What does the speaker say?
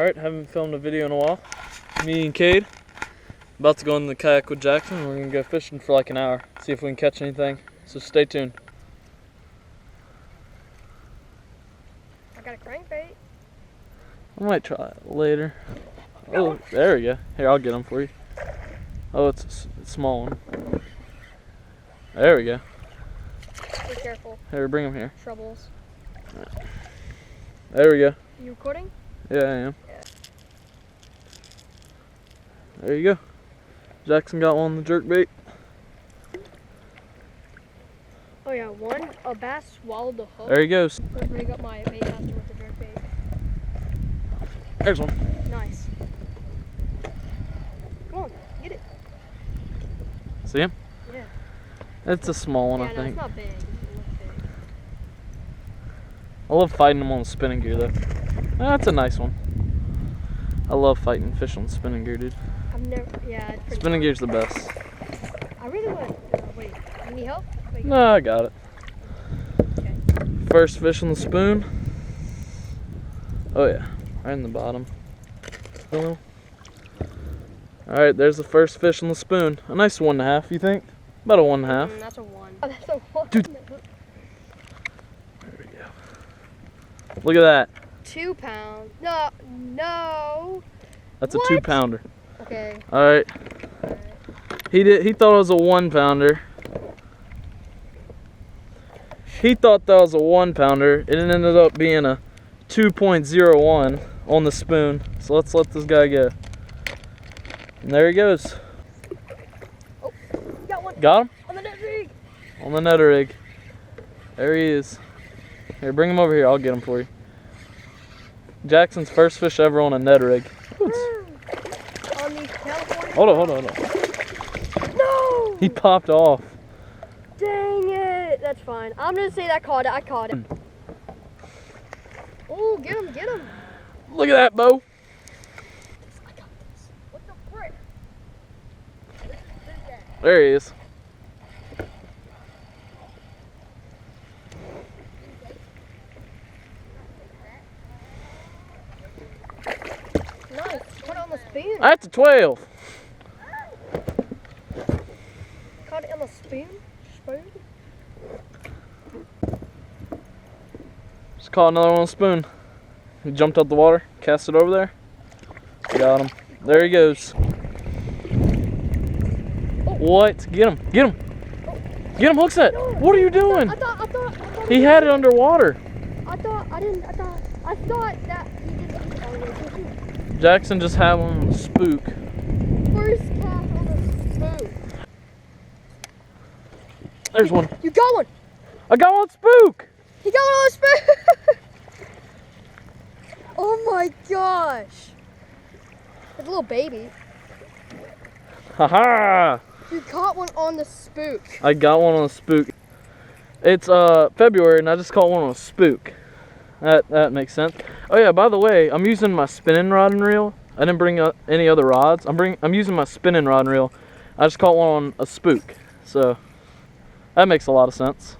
Alright, haven't filmed a video in a while. Me and Cade, about to go in the kayak with Jackson. We're gonna go fishing for like an hour, see if we can catch anything. So stay tuned. I got a crankbait. I might try it later. Oh, there we go. Here, I'll get them for you. Oh, it's a small one. There we go. Be careful. Here, bring them here. Troubles. There we go. You recording? Yeah, I am. Yeah. There you go. Jackson got one on the jerkbait. Oh yeah, a bass swallowed the hook. There he goes. I'm gonna bring up my bait master with the jerkbait. There's one. Nice. Come on, get it. See him? Yeah. It's a small one, Yeah, I no, think. it's not big. It looks big. I love fighting them on the spinning gear, though. That's a nice one. I love fighting fish on spinning gear, dude. I've never. Yeah. It's pretty Spinning fun. gear's the best. I really want. Wait. You need help? Wait. No, I got it. Okay. First fish on the spoon. Oh yeah, right in the bottom. Alright, there's the first fish on the spoon. A nice 1.5, you think? About a 1.5. That's a 1. Oh, that's a 1. Dude. There we go. Look at that. 2 pounds. No. That's What? a 2-pounder. Okay. Alright. He thought it was a 1-pounder. He thought that was a 1-pounder. It ended up being a 2.01 on the spoon. So let's let this guy go. And there he goes. Oh, got one. Got him? On the net rig. On the netter rig. There he is. Here, bring him over here. I'll get him for you. Jackson's first fish ever on a netter rig. On the California. Hold on. No! He popped off. Dang it. That's fine. I'm going to say that caught it. I caught it. Oh, get him. Look at that, Bo. I got this. What the frick? There he is. Nice. Put it on the spoon. That's a 12. Caught it on the spoon. Just caught another one on the spoon. He jumped out the water, cast it over there. Got him. There he goes. What? Get him. Get him, hook set. What are you doing? I thought He had it underwater. I thought that he didn't. Jackson just had one on the spook. First cast on the spoon. There's one. You got one. I got one on spook. He got one on the spoon. Oh my gosh. It's a little baby. Haha. You caught one on the spook. I got one on a spook. It's February and I just caught one on a spook. That makes sense. Oh yeah, by the way, I'm using my spinning rod and reel. I didn't bring any other rods. I'm using my spinning rod and reel. I just caught one on a spook. So that makes a lot of sense.